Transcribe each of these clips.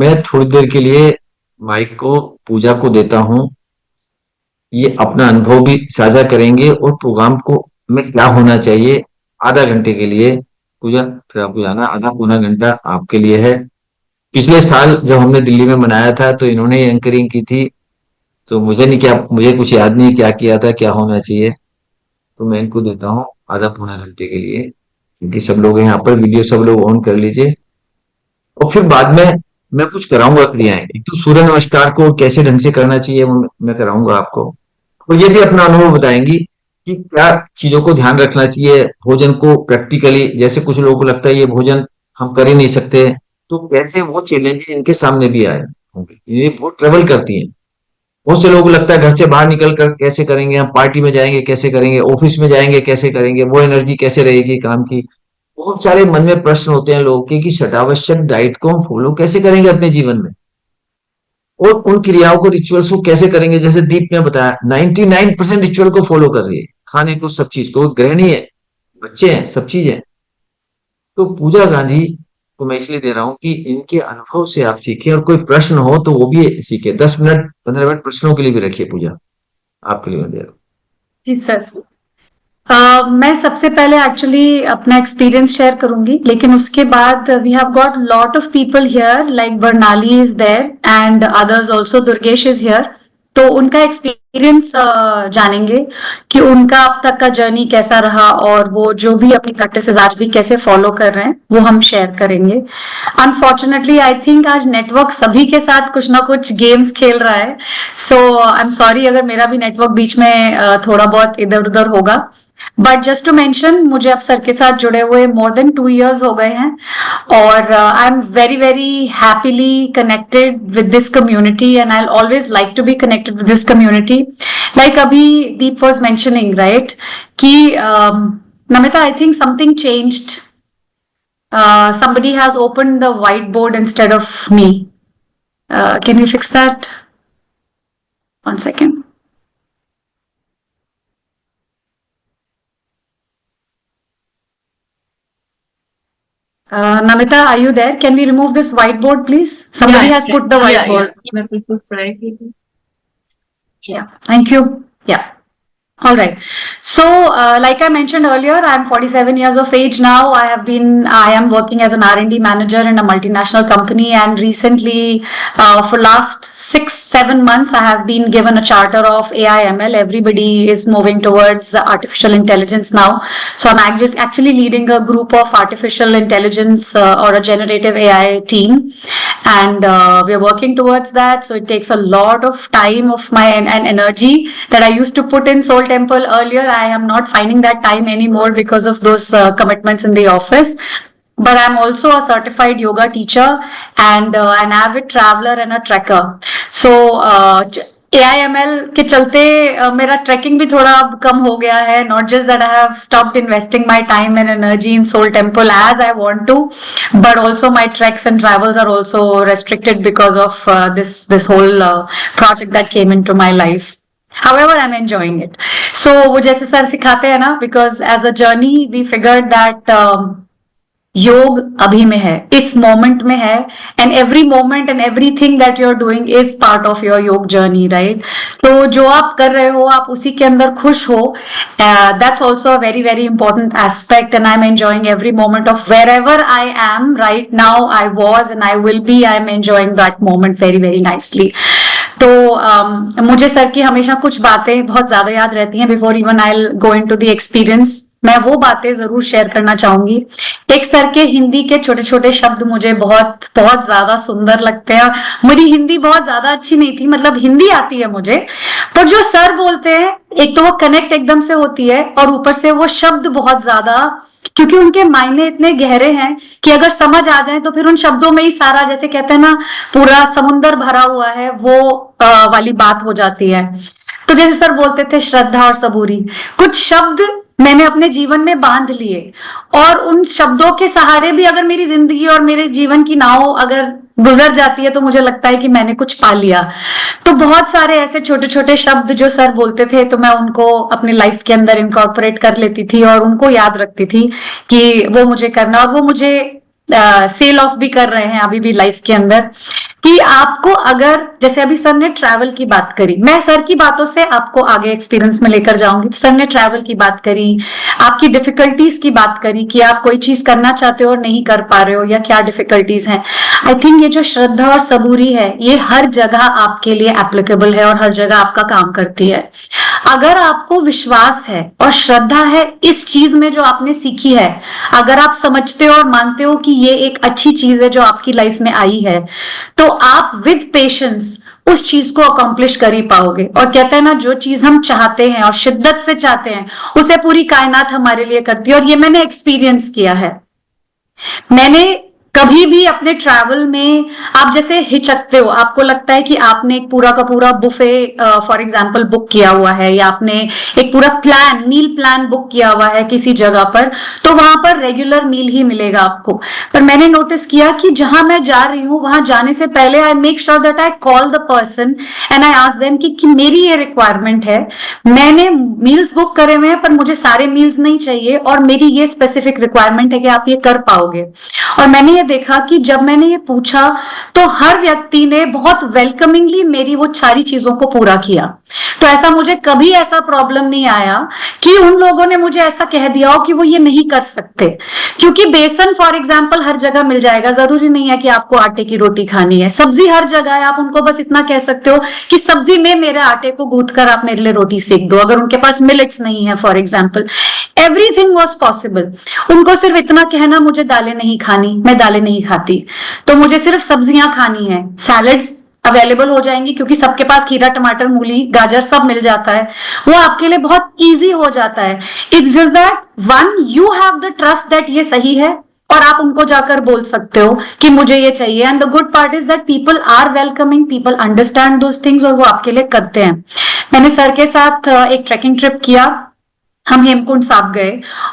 मैं थोड़ी देर के लिए माइक को पूजा को देता हूँ। ये अपना अनुभव भी साझा करेंगे और प्रोग्राम को में क्या होना चाहिए। आधा घंटे के लिए पूजा, फिर आपको जाना, आधा पौना घंटा आपके लिए है। पिछले साल जब हमने दिल्ली में मनाया था तो इन्होंने एंकरिंग की थी, तो मुझे कुछ याद नहीं क्या किया था, क्या होना चाहिए। तो मैं इनको देता हूँ आधा पौना घंटे के लिए, क्योंकि सब लोग हैं यहाँ पर, वीडियो सब लोग ऑन कर लीजिए। और फिर बाद में मैं कुछ कराऊंगा क्रियाएं। एक तो सूर्य नमस्कार को कैसे ढंग से करना चाहिए वो मैं कराऊंगा आपको। और ये भी अपना अनुभव बताएंगी कि क्या चीजों को ध्यान रखना चाहिए भोजन को प्रैक्टिकली। जैसे कुछ लोगों को लगता है ये भोजन हम कर ही नहीं सकते, तो कैसे वो चैलेंजेस इनके सामने भी आए होंगे। ये बहुत ट्रेवल करती हैं। बहुत से लोगों को लगता है घर से बाहर निकल कर कैसे करेंगे, हम पार्टी में जाएंगे कैसे करेंगे, ऑफिस में जाएंगे कैसे करेंगे, वो एनर्जी कैसे रहेगी काम की। बहुत सारे मन में प्रश्न होते हैं लोगों के कि शतावश्यक डाइट को हम फॉलो कैसे करेंगे अपने जीवन में, और उन क्रियाओं को, रिचुअल्स को कैसे करेंगे। जैसे दीप ने बताया 99% रिचुअल को फॉलो कर रही है, खाने को, सब चीज को, गृहिणी है, बच्चे हैं, सब चीजें। तो पूजा गांधी को मैं इसलिए दे रहा हूं कि इनके अनुभव से आप सीखें, और कोई प्रश्न हो तो वो भी सीखे। 10 मिनट 15 मिनट प्रश्नों के लिए भी रखिए पूजा, आपके लिए मैं दे रहा हूँ। जी सर। मैं सबसे पहले एक्चुअली अपना एक्सपीरियंस शेयर करूंगी, लेकिन उसके बाद we have got lot of people here, like Barnali is there and others also, Durgesh is here. तो उनका एक्सपीरियंस जानेंगे कि उनका अब तक का जर्नी कैसा रहा, और वो जो भी अपनी प्रैक्टिसेस आज भी कैसे फॉलो कर रहे हैं वो हम शेयर करेंगे। अनफॉर्चुनेटली आई थिंक आज नेटवर्क सभी के साथ कुछ ना कुछ गेम्स खेल रहा है, सो आई एम सॉरी अगर मेरा भी नेटवर्क बीच में थोड़ा बहुत इधर उधर होगा। बट जस्ट टू मेंशन, मुझे अब सर के साथ जुड़े हुए मोर देन 2 years हो गए हैं, और I am very very happily connected with this community, and I always like to be connected with this community. Like अभी दीप वॉज मेंशनिंग राइट कि Namita, I think something changed, somebody has opened the whiteboard instead of me. Can you fix that? 1 second. Namita, are you there? Can we remove this whiteboard, please? Somebody has put the whiteboard. Yeah, thank you. Yeah. All right. So, like I mentioned earlier, I'm 47 years of age now. I am working as an R&D manager in a multinational company, and recently, for last 6-7 months, I have been given a charter of AI ML. Everybody is moving towards artificial intelligence now. So, I'm actually leading a group of artificial intelligence or a generative AI team, and we are working towards that. So, it takes a lot of time of my and energy that I used to put in Soul Temple earlier. I am not finding that time anymore because of those commitments in the office. But I'm also a certified yoga teacher and an avid traveler and a trekker. So AIML के चलते मेरा trekking भी थोड़ा अब कम हो गया है. Not just that I have stopped investing my time and energy in Soul Temple as I want to, but also my treks and travels are also restricted because of this whole project that came into my life. However, I'm enjoying it. So वो जैसे sir सिखाते हैं ना, because as a journey we figured that योग अभी में है, इस मोमेंट में है, and every moment and everything that you are doing is part of your yoga journey, right. तो जो आप कर रहे हो आप उसी के अंदर खुश हो. That's also a very very important aspect, and I am enjoying every moment of wherever I am right now. I was and I will be, I am enjoying that moment very very nicely. तो मुझे sir की हमेशा कुछ बातें बहुत ज्यादा याद रहती हैं. Before even I go into the experience, मैं वो बातें जरूर शेयर करना चाहूंगी. एक सर के हिंदी के छोटे छोटे शब्द मुझे बहुत बहुत ज्यादा सुंदर लगते हैं. मेरी हिंदी बहुत ज्यादा अच्छी नहीं थी, मतलब हिंदी आती है मुझे, पर जो सर बोलते हैं एक तो वो कनेक्ट एकदम से होती है, और ऊपर से वो शब्द बहुत ज्यादा, क्योंकि उनके मायने इतने गहरे हैं कि अगर समझ आ जाए तो फिर उन शब्दों में ही सारा, जैसे कहते हैं ना, पूरा समुंदर भरा हुआ है, वो वाली बात हो जाती है. तो जैसे सर बोलते थे श्रद्धा और सबूरी, कुछ शब्द मैंने अपने जीवन में बांध लिए, और उन शब्दों के सहारे भी अगर मेरी जिंदगी और मेरे जीवन की नाव अगर गुजर जाती है तो मुझे लगता है कि मैंने कुछ पा लिया. तो बहुत सारे ऐसे छोटे छोटे शब्द जो सर बोलते थे, तो मैं उनको अपनी लाइफ के अंदर इनकॉर्पोरेट कर लेती थी और उनको याद रखती थी कि वो मुझे करना, और वो मुझे सेल ऑफ भी कर रहे हैं अभी भी लाइफ के अंदर, कि आपको अगर, जैसे अभी सर ने ट्रैवल की बात करी, मैं सर की बातों से आपको आगे एक्सपीरियंस में लेकर जाऊंगी। तो सर ने ट्रैवल की बात करी, आपकी डिफिकल्टीज की बात करी कि आप कोई चीज करना चाहते हो और नहीं कर पा रहे हो या क्या डिफिकल्टीज हैं। आई थिंक ये जो श्रद्धा और सबूरी है, ये हर जगह आपके लिए एप्लीकेबल है और हर जगह आपका काम करती है। अगर आपको विश्वास है और श्रद्धा है इस चीज में जो आपने सीखी है, अगर आप समझते हो और मानते हो कि ये एक अच्छी चीज है जो आपकी लाइफ में आई है, तो आप विद पेशेंस उस चीज को अकॉम्प्लिश कर ही पाओगे। और कहते हैं ना, जो चीज हम चाहते हैं और शिद्दत से चाहते हैं, उसे पूरी कायनात हमारे लिए करती है। और ये मैंने एक्सपीरियंस किया है। मैंने कभी भी अपने ट्रैवल में, आप जैसे हिचकते हो, आपको लगता है कि आपने एक पूरा का पूरा बुफे फॉर एग्जांपल बुक किया हुआ है, या आपने एक पूरा मील प्लान बुक किया हुआ है किसी जगह पर, तो वहां पर रेगुलर मील ही मिलेगा आपको। पर मैंने नोटिस किया कि जहां मैं जा रही हूं, वहां जाने से पहले I make sure that I call the person and I ask them कि मेरी ये रिक्वायरमेंट है, मैंने मील्स बुक करे हुए हैं पर मुझे सारे मील्स नहीं चाहिए, और मेरी ये स्पेसिफिक रिक्वायरमेंट है कि आप ये कर पाओगे। और मैंने देखा कि जब मैंने ये पूछा तो हर व्यक्ति ने बहुत वेलकमिंगली मेरी वो सारी चीजों को पूरा किया। तो ऐसा मुझे कभी ऐसा प्रॉब्लम नहीं आया कि उन लोगों ने मुझे ऐसा कह दिया हो कि वो ये नहीं कर सकते, क्योंकि बेसन फॉर एग्जांपल हर जगह मिल जाएगा। जरूरी नहीं है कि आपको आटे की रोटी खानी है, सब्जी हर जगह है। आप उनको बस इतना कह सकते हो कि सब्जी में मेरे आटे को गूंथ कर आप मेरे लिए रोटी सेक दो, अगर उनके पास मिलेट्स नहीं है for example. Everything was possible. उनको सिर्फ इतना कहना, मुझे दालें नहीं खानी, मैं दालें नहीं खाती, तो मुझे सिर्फ सब्जियां खानी है। सैलड्स अवेलेबल हो जाएंगी क्योंकि सबके पास खीरा, टमाटर, मूली, गाजर सब मिल जाता है, वो आपके लिए बहुत इजी हो जाता है। It's just that one, you have the trust that ये सही है, और आप उनको जाकर बोल सकते हो कि मुझे ये चाहिए। And the good part is that people are welcoming, people understand those things, और वो आपके लिए करते हैं। मैंने सर के साथ एक ट्रैकिंग ट्रिप किया, हम हेमकुंड साहब गए,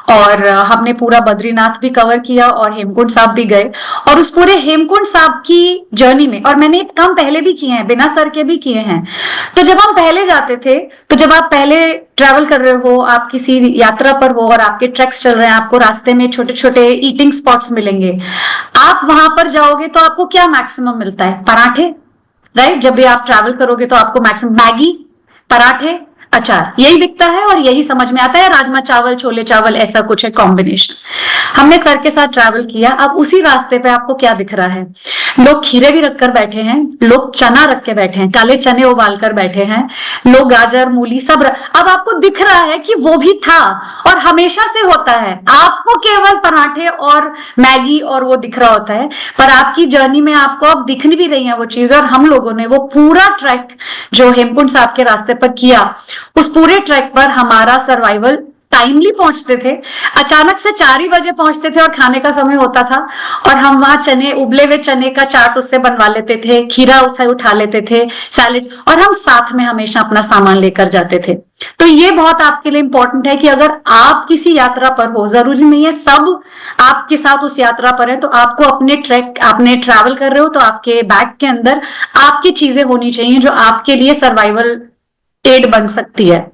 और हमने पूरा बद्रीनाथ भी कवर किया और हेमकुंड साहब भी गए। और उस पूरे हेमकुंड साहब की जर्नी में, और मैंने काम पहले भी किए हैं, बिना सर के भी किए हैं, तो जब हम पहले जाते थे, तो जब आप पहले ट्रैवल कर रहे हो, आप किसी यात्रा पर हो और आपके ट्रैक्स चल रहे हैं, आपको रास्ते में छोटे छोटे ईटिंग स्पॉट्स मिलेंगे। आप वहां पर जाओगे तो आपको क्या मैक्सिमम मिलता है? पराठे, राइट? जब भी आप ट्रैवल करोगे तो आपको मैक्सिमम मैगी, पराठे, अचार, यही दिखता है और यही समझ में आता है। राजमा चावल, छोले चावल, ऐसा कुछ है कॉम्बिनेशन। हमने सर के साथ ट्रैवल किया। अब उसी रास्ते पे आपको क्या दिख रहा है? लोग खीरे भी रखकर बैठे हैं, लोग चना रख के बैठे हैं, काले चने उबाल कर बैठे हैं, लोग गाजर, मूली सब अब आपको दिख रहा है कि वो भी था और हमेशा से होता है। आपको केवल पराठे और मैगी और वो दिख रहा होता है, पर आपकी जर्नी में आपको अब दिख भी रही है वो चीज। और हम लोगों ने वो पूरा ट्रैक जो हेमकुंड साहब के रास्ते पर किया, उस पूरे ट्रैक पर हमारा सर्वाइवल, टाइमली पहुंचते थे, अचानक से 4 ही बजे पहुंचते थे और खाने का समय होता था, और हम वहां चने, उबले हुए चने का चाट उससे बनवा लेते थे, खीरा उससे उठा लेते थे, सैलेड्स, और हम साथ में हमेशा अपना सामान लेकर जाते थे। तो ये बहुत आपके लिए इंपॉर्टेंट है कि अगर आप किसी यात्रा पर हो, जरूरी नहीं है सब आपके साथ उस यात्रा पर है, तो आपको आपने ट्रैवल कर रहे हो तो आपके बैग के अंदर आपकी चीजें होनी चाहिए जो आपके लिए सर्वाइवल एड बन सकती है।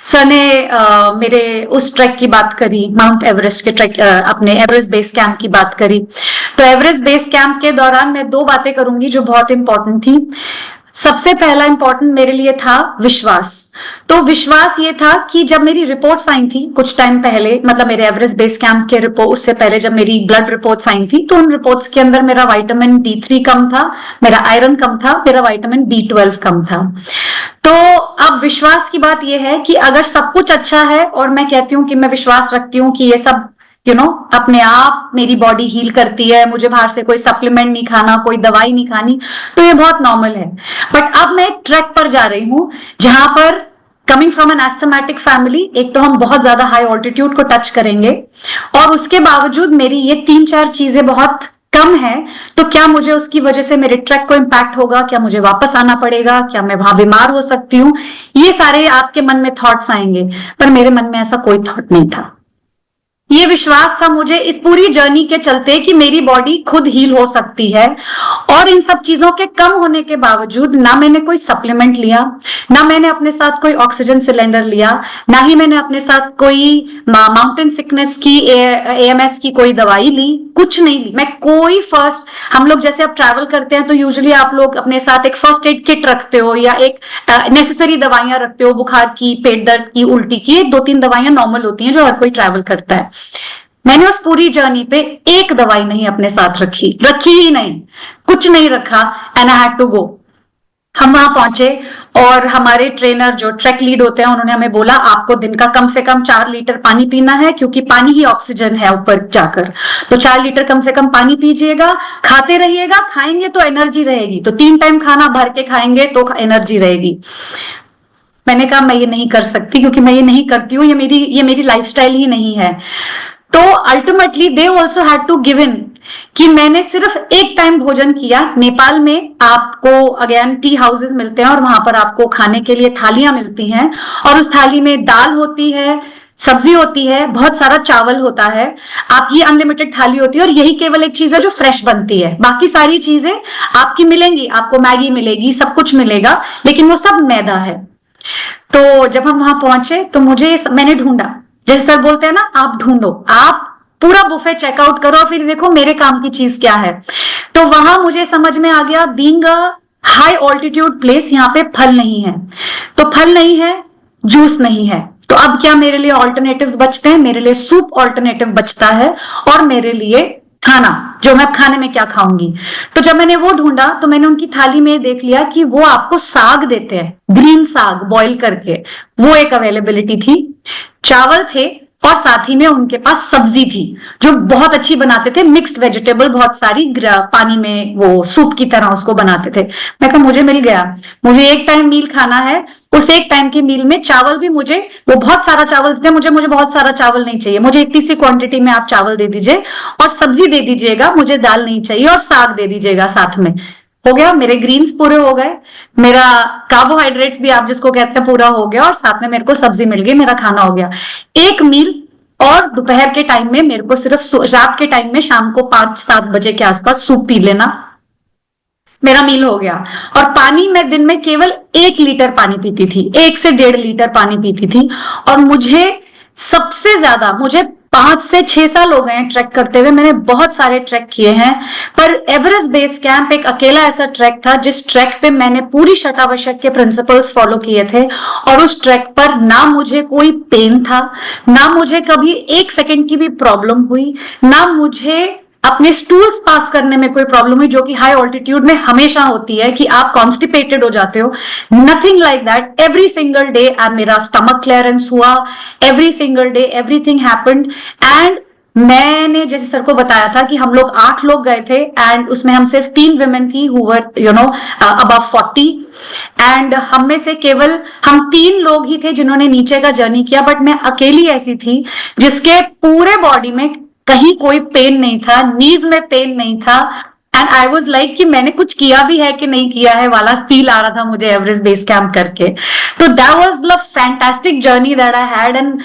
सर ने मेरे उस ट्रैक की बात करी, माउंट एवरेस्ट के ट्रैक, अपने एवरेस्ट बेस कैंप की बात करी। तो एवरेस्ट बेस कैंप के दौरान मैं 2 बातें करूंगी जो बहुत इंपॉर्टेंट थी। सबसे पहला इंपॉर्टेंट मेरे लिए था विश्वास। तो विश्वास ये था कि जब मेरी रिपोर्ट्स आई थी कुछ टाइम पहले, मतलब मेरे एवरेस्ट बेस कैंप के रिपोर्ट, उससे पहले जब मेरी ब्लड रिपोर्ट्स आई थी, तो उन रिपोर्ट्स के अंदर मेरा विटामिन D3 कम था, मेरा आयरन कम था, मेरा विटामिन B12 कम था। तो अब विश्वास की बात यह है कि अगर सब कुछ अच्छा है, और मैं कहती हूँ कि मैं विश्वास रखती हूँ कि ये सब अपने आप मेरी बॉडी हील करती है, मुझे बाहर से कोई सप्लीमेंट नहीं खाना, कोई दवाई नहीं खानी, तो ये बहुत नॉर्मल है। बट अब मैं एक ट्रैक पर जा रही हूं जहां पर, coming from an asthmatic family, एक तो हम बहुत ज्यादा हाई ऑल्टीट्यूड को टच करेंगे, और उसके बावजूद मेरी ये 3-4 चीजें बहुत कम है। तो क्या मुझे उसकी वजह से मेरे ट्रैक को इंपैक्ट होगा? क्या मुझे वापस आना पड़ेगा? क्या मैं वहां बीमार हो सकती हूँ? ये सारे आपके मन में थॉट्स आएंगे, पर मेरे मन में ऐसा कोई थॉट नहीं था। ये विश्वास था मुझे इस पूरी जर्नी के चलते कि मेरी बॉडी खुद हील हो सकती है। और इन सब चीजों के कम होने के बावजूद ना मैंने कोई सप्लीमेंट लिया, ना मैंने अपने साथ कोई ऑक्सीजन सिलेंडर लिया, ना ही मैंने अपने साथ कोई माउंटेन सिकनेस की एएमएस की कोई दवाई ली, कुछ नहीं ली मैं। कोई फर्स्ट, हम लोग जैसे अब ट्रैवल करते हैं तो यूजुअली आप लोग अपने साथ एक फर्स्ट एड किट रखते हो या एक नेसेसरी दवाइयां रखते हो, बुखार की, पेट दर्द की, उल्टी की, 2-3 दवाइयां नॉर्मल होती हैं जो हर कोई ट्रैवल करता है। मैंने उस पूरी जर्नी पे एक दवाई नहीं अपने साथ रखी ही नहीं, कुछ नहीं रखा। And I had to go. हम वहां पहुंचे और हमारे ट्रेनर जो ट्रैक लीड होते हैं उन्होंने हमें बोला आपको दिन का कम से कम 4 लीटर पानी पीना है, क्योंकि पानी ही ऑक्सीजन है ऊपर जाकर। तो 4 लीटर कम से कम पानी पीजिएगा, खाते रहिएगा, खाएंगे तो एनर्जी रहेगी, तो 3 टाइम खाना भर के खाएंगे तो एनर्जी रहेगी। मैंने कहा मैं ये नहीं कर सकती, क्योंकि मैं ये नहीं करती हूँ, ये मेरी लाइफस्टाइल ही नहीं है। तो ultimately they also had to give in कि मैंने सिर्फ एक टाइम भोजन किया। नेपाल में आपको अगेन टी हाउसेस मिलते हैं और वहां पर आपको खाने के लिए थालियां मिलती हैं, और उस थाली में दाल होती है, सब्जी होती है, बहुत सारा चावल होता है, आपकी अनलिमिटेड थाली होती है, और यही केवल एक चीज है जो फ्रेश बनती है। बाकी सारी चीजें आपकी मिलेंगी, आपको मैगी मिलेगी, सब कुछ मिलेगा, लेकिन वो सब मैदा है। तो जब हम वहां पहुंचे तो मैंने ढूंढा, जैसे सर बोलते हैं ना, आप ढूंढो, आप पूरा बुफे चेकआउट करो, फिर देखो मेरे काम की चीज क्या है। तो वहां मुझे समझ में आ गया, being a high altitude place, यहाँ पे फल नहीं है। तो फल नहीं है, जूस नहीं है, तो अब क्या मेरे लिए ऑल्टरनेटिव्स बचते हैं? मेरे लिए सूप ऑल्टरनेटिव बचता है, और मेरे लिए खाना, जो मैं खाने में क्या खाऊंगी। तो जब मैंने वो ढूंढा तो मैंने उनकी थाली में देख लिया कि वो आपको साग देते हैं, ग्रीन साग बॉईल करके, वो एक अवेलेबिलिटी थी। चावल थे और साथ ही में उनके पास सब्जी थी जो बहुत अच्छी बनाते थे, मिक्स्ड वेजिटेबल बहुत सारी, पानी में वो सूप की तरह उसको बनाते थे। मैं कहा मुझे मिल गया, मुझे एक टाइम मील खाना है, उस एक टाइम के मील में चावल भी मुझे, वो बहुत सारा चावल देते हैं, मुझे बहुत सारा चावल नहीं चाहिए, मुझे इतनी सी क्वांटिटी में आप चावल दे दीजिए और सब्जी दे दीजिएगा, मुझे दाल नहीं चाहिए, और साग दे दीजिएगा साथ में। हो गया, मेरे ग्रीन्स पूरे हो गए, मेरा कार्बोहाइड्रेट्स भी आप जिसको कहते हैं पूरा हो गया, और साथ में मेरे को सब्जी मिल गई, मेरा खाना हो गया। एक मील, और दोपहर के टाइम में मेरे को सिर्फ, रात के टाइम में शाम को 5-7 बजे के आसपास सूप पी लेना, मेरा मील हो गया। और पानी मैं दिन में केवल 1 लीटर पानी पीती थी, 1 से 1.5 लीटर पानी पीती थी। और मुझे सबसे ज्यादा, मुझे 5 से 6 साल हो गए हैं ट्रैक करते हुए, मैंने बहुत सारे ट्रैक किए हैं, पर एवरेस्ट बेस कैंप एक अकेला ऐसा ट्रैक था जिस ट्रैक पे मैंने पूरी शतावशक के प्रिंसिपल्स फॉलो किए थे, और उस ट्रैक पर ना मुझे कोई पेन था, ना मुझे कभी 1 सेकंड की भी प्रॉब्लम हुई, ना मुझे अपने स्टूल्स पास करने में कोई प्रॉब्लम हुई, जो कि हाई ऑल्टीट्यूड में हमेशा होती है कि आप कॉन्स्टिपेटेड हो जाते हो। Nothing like that. Every single day मेरा स्टमक क्लियरेंस हुआ, every single day everything happened. And मैंने जैसे सर को बताया था कि हम लोग 8 लोग गए थे, एंड उसमें हम सिर्फ 3 विमेन थी हु वर अबव 40, एंड हम में से केवल हम 3 लोग ही थे जिन्होंने नीचे का जर्नी किया। बट मैं अकेली ऐसी थी जिसके पूरे बॉडी में कहीं कोई पेन नहीं था, नीज में पेन नहीं था, एंड आई वॉज लाइक कि मैंने कुछ किया भी है कि नहीं किया है वाला फील आ रहा था मुझे एवरेस्ट बेस कैंप करके। तो that was the fantastic journey that I had. And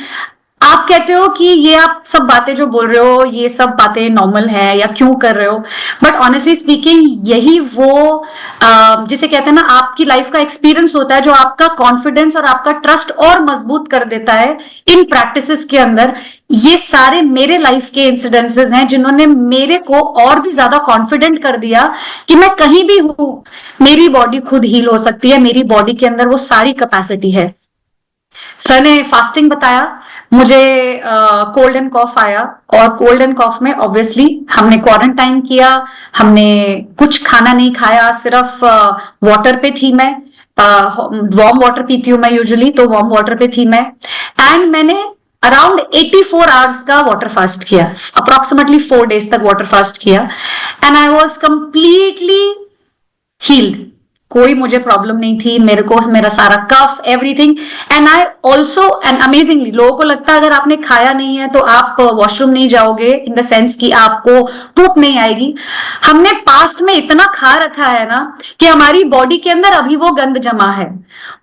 आप कहते हो कि ये आप सब बातें जो बोल रहे हो ये सब बातें नॉर्मल है या क्यों कर रहे हो, बट ऑनेस्टली स्पीकिंग यही वो जिसे कहते हैं ना, आपकी लाइफ का एक्सपीरियंस होता है जो आपका कॉन्फिडेंस और आपका ट्रस्ट और मजबूत कर देता है इन प्रैक्टिसेस के अंदर। ये सारे मेरे लाइफ के इंसिडेंसेस हैं जिन्होंने मेरे को और भी ज्यादा कॉन्फिडेंट कर दिया कि मैं कहीं भी हूं, मेरी बॉडी खुद हील हो सकती है, मेरी बॉडी के अंदर वो सारी कैपेसिटी है। सर ने फास्टिंग बताया, मुझे कोल्ड एंड कॉफ आया, और कोल्ड एंड कॉफ में ऑब्वियसली हमने क्वारंटाइन किया, हमने कुछ खाना नहीं खाया, सिर्फ वाटर पे थी मैं, वार्म वाटर पीती हूँ मैं यूजुअली, तो वार्म वाटर पे थी मैं। एंड मैंने अराउंड 84 आवर्स का वाटर फास्ट किया, अप्रोक्सीमेटली 4 डेज तक वाटर फास्ट किया, and I was completely healed. कोई मुझे प्रॉब्लम नहीं थी, मेरे को मेरा सारा cough everything. And I also and amazingly, लोगों को लगता है अगर आपने खाया नहीं है तो आप वॉशरूम नहीं जाओगे, इन द सेंस कि आपको भूख नहीं आएगी। हमने पास्ट में इतना खा रखा है ना कि हमारी बॉडी के अंदर अभी वो गंद जमा है।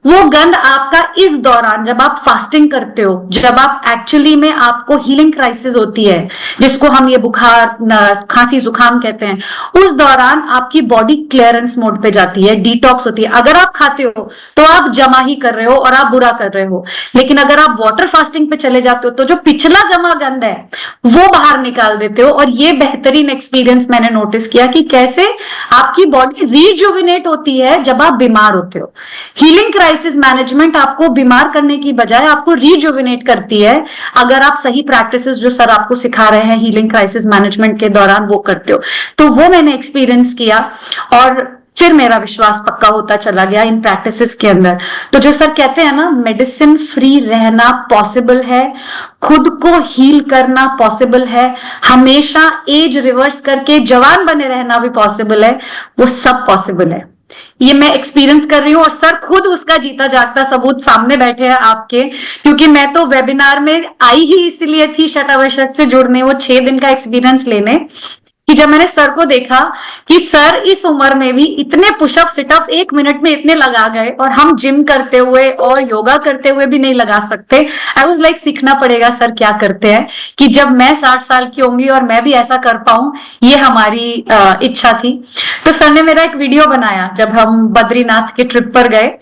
वो गंद आपका इस दौरान जब आप फास्टिंग करते हो, जब आप एक्चुअली में आपको हीलिंग क्राइसिस होती है, जिसको हम ये बुखार खांसी जुकाम कहते हैं, उस दौरान आपकी बॉडी क्लियरेंस मोड पे जाती है, डिटॉक्स होती है। अगर आप खाते हो तो आप जमा ही कर रहे हो और आप बुरा कर रहे हो, लेकिन अगर आप वाटर फास्टिंग पे चले जाते हो तो जो पिछला जमा गंद है वो बाहर निकाल देते हो। और ये बेहतरीन एक्सपीरियंस मैंने नोटिस किया कि कैसे आपकी बॉडी रिजुविनेट होती है जब आप बीमार होते हो। हीलिंग क्राइसिस मैनेजमेंट आपको बीमार करने की बजाय आपको रिजुविनेट करती है, अगर आप सही प्रैक्टिसेस जो सर आपको सिखा रहे हैं हीलिंग क्राइसिस मैनेजमेंट के दौरान वो करते हो। तो वो मैंने एक्सपीरियंस किया और फिर मेरा विश्वास पक्का होता चला गया इन प्रैक्टिसेस के अंदर। तो जो सर कहते हैं ना, मेडिसिन फ्री रहना पॉसिबल है, खुद को हील करना पॉसिबल है, हमेशा एज रिवर्स करके जवान बने रहना भी पॉसिबल है, वो सब पॉसिबल है। ये मैं एक्सपीरियंस कर रही हूँ और सर खुद उसका जीता जागता सबूत सामने बैठे हैं आपके। क्योंकि मैं तो वेबिनार में आई ही इसलिए थी शतावशक से जुड़ने, वो 6 दिन का एक्सपीरियंस लेने, कि जब मैंने सर को देखा कि सर इस उम्र में भी इतने पुशअप सिटअप्स 1 मिनट में इतने लगा गए और हम जिम करते हुए और योगा करते हुए भी नहीं लगा सकते। आई वाज लाइक सीखना पड़ेगा सर क्या करते हैं, कि जब मैं 60 साल की होंगी और मैं भी ऐसा कर पाऊं, ये हमारी इच्छा थी। तो सर ने मेरा एक वीडियो बनाया जब हम बद्रीनाथ के ट्रिप पर गए।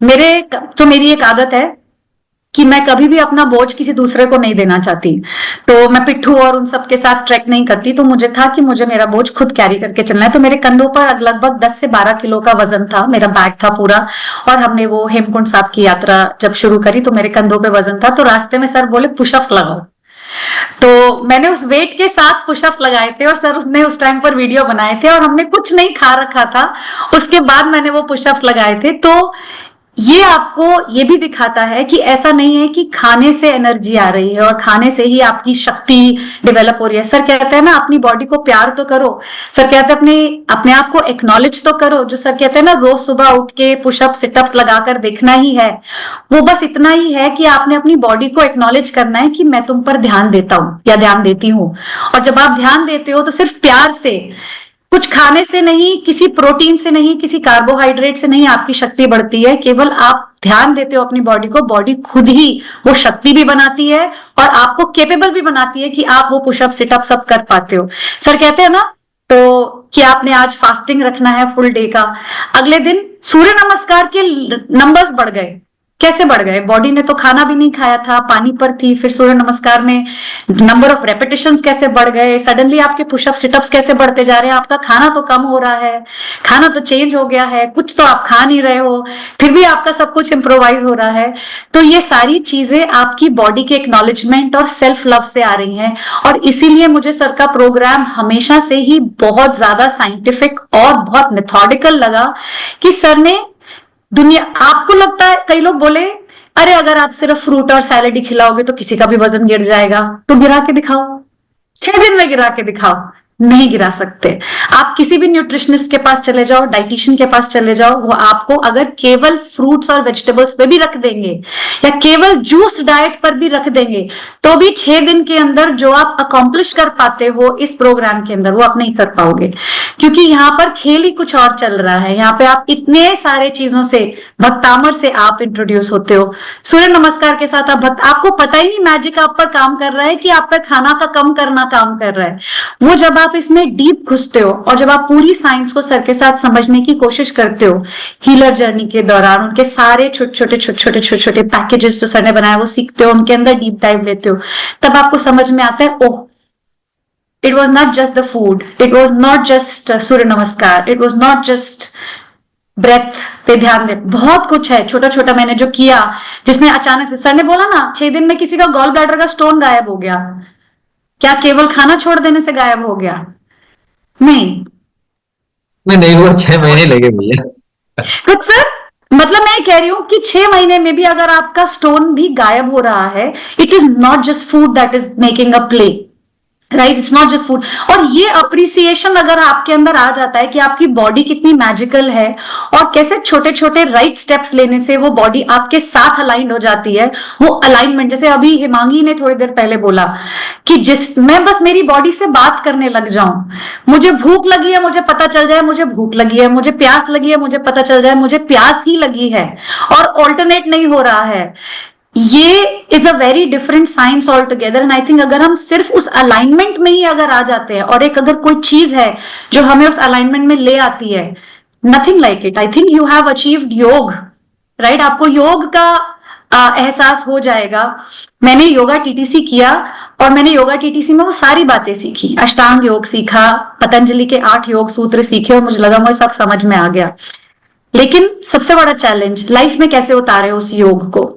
मेरी एक आदत है कि मैं कभी भी अपना बोझ किसी दूसरे को नहीं देना चाहती, तो मैं पिट्ठू और उन सब के साथ ट्रैक नहीं करती। तो मुझे था कि मुझे मेरा बोझ खुद कैरी करके चलना है। तो मेरे कंधों पर लगभग 10 से 12 किलो का वजन था, मेरा बैग था पूरा। और हमने वो हेमकुंड साहब की यात्रा जब शुरू करी तो मेरे कंधों पे वजन था। तो रास्ते में सर बोले पुशअप्स लगाओ, तो मैंने उस वेट के साथ पुशअप्स लगाए थे और सर उसने उस टाइम पर वीडियो बनाए थे और हमने कुछ नहीं खा रखा था। उसके बाद मैंने वो पुशअप्स लगाए थे। तो ये आपको ये भी दिखाता है कि ऐसा नहीं है कि खाने से एनर्जी आ रही है और खाने से ही आपकी शक्ति डेवलप हो रही है। सर कहते हैं ना, अपनी बॉडी को प्यार तो करो। सर कहते हैं अपने आप को एक्नॉलेज तो करो। जो सर कहते हैं ना, रोज सुबह उठ के पुशअप सिटअप्स लगाकर देखना ही है, वो बस इतना ही है कि आपने अपनी बॉडी को एक्नॉलेज करना है कि मैं तुम पर ध्यान देता हूं या ध्यान देती हूं। और जब आप ध्यान देते हो तो सिर्फ प्यार से, कुछ खाने से नहीं, किसी प्रोटीन से नहीं, किसी कार्बोहाइड्रेट से नहीं आपकी शक्ति बढ़ती है। केवल आप ध्यान देते हो अपनी बॉडी को, बॉडी खुद ही वो शक्ति भी बनाती है और आपको केपेबल भी बनाती है कि आप वो पुशअप सिटअप सब कर पाते हो। सर कहते हैं ना तो कि आपने आज फास्टिंग रखना है फुल डे का, अगले दिन सूर्य नमस्कार के नंबर्स बढ़ गए। कैसे बढ़ गए? बॉडी ने तो खाना भी नहीं खाया था, पानी पर थी, फिर सूर्य नमस्कार में नंबर ऑफ रेपिटेशंस कैसे बढ़ गए, सडनली आपके पुशअप सिटअप्स कैसे बढ़ते जा रहे हैं। आपका खाना तो कम हो रहा है, खाना तो चेंज हो गया है, कुछ तो आप खा नहीं रहे हो, फिर भी आपका सब कुछ इंप्रोवाइज हो रहा है। तो ये सारी चीजें आपकी बॉडी के एक्नॉलेजमेंट और सेल्फ लव से आ रही हैं। और इसीलिए मुझे सर का प्रोग्राम हमेशा से ही बहुत ज्यादा साइंटिफिक और बहुत मेथोडिकल लगा कि सर ने दुनिया, आपको लगता है कई लोग बोले अरे अगर आप सिर्फ फ्रूट और सैलेड ही खिलाओगे तो किसी का भी वजन गिर जाएगा, तो गिरा के दिखाओ, 6 दिन में गिरा के दिखाओ। नहीं गिरा सकते। आप किसी भी न्यूट्रिशनिस्ट के पास चले जाओ, डाइटिशियन के पास चले जाओ, वो आपको अगर केवल फ्रूट्स और वेजिटेबल्स पे भी रख देंगे या केवल जूस डाइट पर भी रख देंगे तो भी 6 दिन के अंदर जो आप अकॉम्प्लिश कर पाते हो इस प्रोग्राम के अंदर वो आप नहीं कर पाओगे। क्योंकि यहाँ पर खेल ही कुछ और चल रहा है। यहाँ पे आप इतने सारे चीजों से, भक्तामर से आप इंट्रोड्यूस होते हो, सूर्य नमस्कार के साथ आपको पता ही नहीं मैजिक आप पर काम कर रहा है कि आप पर खाना का कम करना काम कर रहा है। वो जब आप इसमें डीप घुसते हो और जब आप पूरी साइंस को सर के साथ समझने की कोशिश करते हो, हीलर जर्नी के दौरान उनके सारे छोटे छोटे पैकेजेस जो सर ने बनाए वो सीखते हो, उनके अंदर डीप डाइव लेते हो, तब आपको समझ में आता है ओह, it was not just the food, it was not just सूर्य नमस्कार, it was not just breath पे ध्यान दे, बहुत कुछ है छोटा छोटा मैंने जो किया, जिसने अचानक से, सर ने बोला ना 6 दिन में किसी का गॉल ब्लैडर का स्टोन गायब हो गया, क्या केवल खाना छोड़ देने से गायब हो गया? नहीं हुआ, 6 महीने लगे भैया। तो सर मतलब मैं कह रही हूं कि 6 महीने में भी अगर आपका स्टोन भी गायब हो रहा है, it is not just food that is making a play, right, it's not just food. और ये अप्रिसिएशन अगर आपके अंदर आ जाता है कि आपकी बॉडी कितनी मैजिकल है और कैसे छोटे छोटे राइट स्टेप्स लेने से वो बॉडी आपके साथ अलाइंड हो जाती है, वो अलाइनमेंट, जैसे अभी हिमांगी ने थोड़ी देर पहले बोला कि जिस मैं बस मेरी बॉडी से बात करने लग जाऊं, मुझे भूख लगी है मुझे पता चल जाए मुझे भूख लगी है, मुझे प्यास लगी है मुझे पता चल जाए मुझे प्यास ही लगी है, और ऑल्टरनेट नहीं हो रहा है, ये is a very different science all together. And I think अगर हम सिर्फ उस अलाइनमेंट में ही अगर आ जाते हैं, और एक अगर कोई चीज है जो हमें उस अलाइनमेंट में ले आती है, nothing like it, I think you have achieved योग, राइट? आपको योग का एहसास हो जाएगा। मैंने योगा टीटीसी किया और मैंने योगा टीटीसी में वो सारी बातें सीखी, अष्टांग योग सीखा, पतंजलि के 8 योग सूत्र सीखे, और मुझे लगा मुझे सब समझ में आ गया। लेकिन सबसे बड़ा चैलेंज लाइफ में कैसे उतारे उस योग को,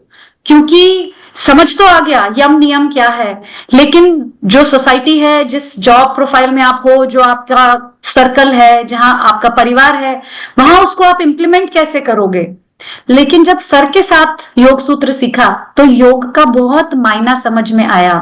क्योंकि समझ तो आ गया यम नियम क्या है, लेकिन जो सोसाइटी है, जिस जॉब प्रोफाइल में आप हो, जो आपका सर्कल है, जहां आपका परिवार है, वहां उसको आप इंप्लीमेंट कैसे करोगे। लेकिन जब सर के साथ योग सूत्र सीखा तो योग का बहुत मायना समझ में आया।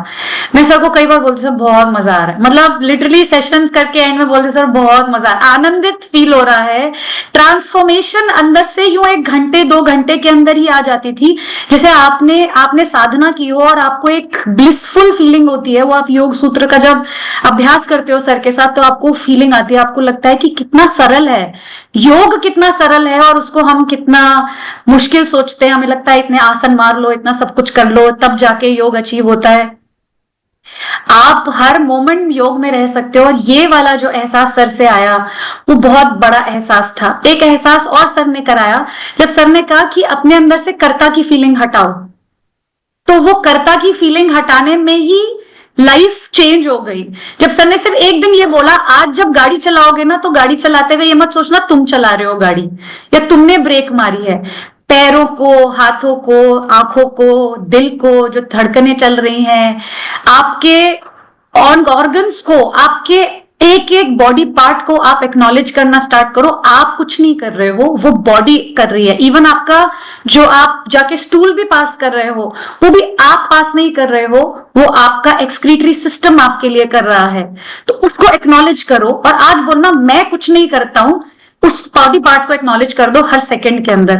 मैं सर को कई बार बोलती सर बहुत मजा आ रहा है, मतलब लिटरली सेशंस करके एंड में बोलते सर बहुत मजा, आनंदित फील हो रहा है। ट्रांसफॉर्मेशन अंदर से यूं 1 घंटे 2 घंटे के अंदर ही आ जाती थी, जैसे आपने साधना की हो और आपको एक ब्लिसफुल फीलिंग होती है। वो आप योग सूत्र का जब अभ्यास करते हो सर के साथ तो आपको फीलिंग आती है, आपको लगता है कि कितना सरल है योग, कितना सरल है, और उसको हम कितना मुश्किल सोचते हैं। हमें लगता है इतने आसन मार लो, इतना सब कुछ कर लो, तब जाके योग अचीव होता है। आप हर मोमेंट योग में रह सकते हो, और ये वाला जो एहसास सर से आया वो बहुत बड़ा एहसास था। एक एहसास और सर ने कराया, जब सर ने कहा कि अपने अंदर से कर्ता की फीलिंग हटाओ, तो वो कर्ता की फीलिंग हटाने में ही लाइफ चेंज हो गई। जब सर ने सिर्फ एक दिन ये बोला, आज जब गाड़ी चलाओगे ना तो गाड़ी चलाते हुए ये मत सोचना तुम चला रहे हो गाड़ी या तुमने ब्रेक मारी है। पैरों को, हाथों को, आंखों को, दिल को, जो धड़कनें चल रही हैं, आपके ऑर्गन्स को, आपके एक एक बॉडी पार्ट को आप एक्नॉलेज करना स्टार्ट करो। आप कुछ नहीं कर रहे हो, वो बॉडी कर रही है। इवन आपका जो आप जाके स्टूल भी पास कर रहे हो वो भी आप पास नहीं कर रहे हो, वो आपका एक्सक्रीटरी सिस्टम आपके लिए कर रहा है। तो उसको एक्नॉलेज करो, और आज बोलना मैं कुछ नहीं करता हूं, उस बॉडी पार्ट को एक्नॉलेज कर दो हर सेकंड के अंदर।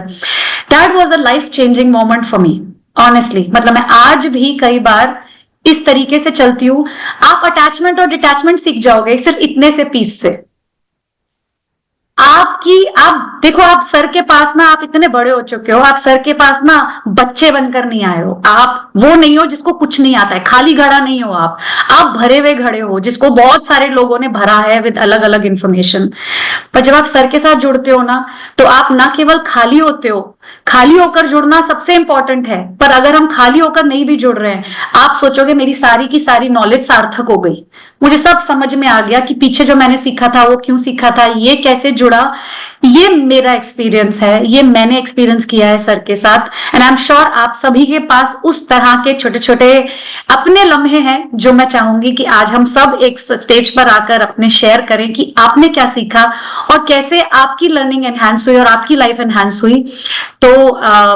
That was a life changing moment for me honestly. मतलब मैं आज भी कई बार इस तरीके से चलती हूं। आप अटैचमेंट और डिटैचमेंट सीख जाओगे सिर्फ इतने से पीस से। आप देखो, आप सर के पास ना, आप इतने बड़े हो चुके हो, आप सर के पास ना बच्चे बनकर नहीं आए हो। आप वो नहीं हो जिसको कुछ नहीं आता है, खाली घड़ा नहीं हो आप भरे हुए घड़े हो जिसको बहुत सारे लोगों ने भरा है विद अलग अलग इंफॉर्मेशन। पर जब आप सर के साथ जुड़ते हो ना, तो आप ना केवल खाली होते हो, खाली होकर जुड़ना सबसे इंपॉर्टेंट है, पर अगर हम खाली होकर नहीं भी जुड़ रहे हैं, आप सोचोगे मेरी सारी की सारी नॉलेज सार्थक हो गई, मुझे सब समझ में आ गया कि पीछे जो मैंने सीखा था वो क्यों सीखा था, ये कैसे जुड़ा। ये मेरा एक्सपीरियंस है, ये मैंने एक्सपीरियंस किया है सर के साथ। एंड आई एम श्योर आप सभी के पास उस तरह के छोटे छोटे अपने लम्हे हैं जो मैं चाहूंगी कि आज हम सब एक स्टेज पर आकर अपने शेयर करें कि आपने क्या सीखा और कैसे आपकी लर्निंग एनहांस हुई और आपकी लाइफ एनहांस हुई। तो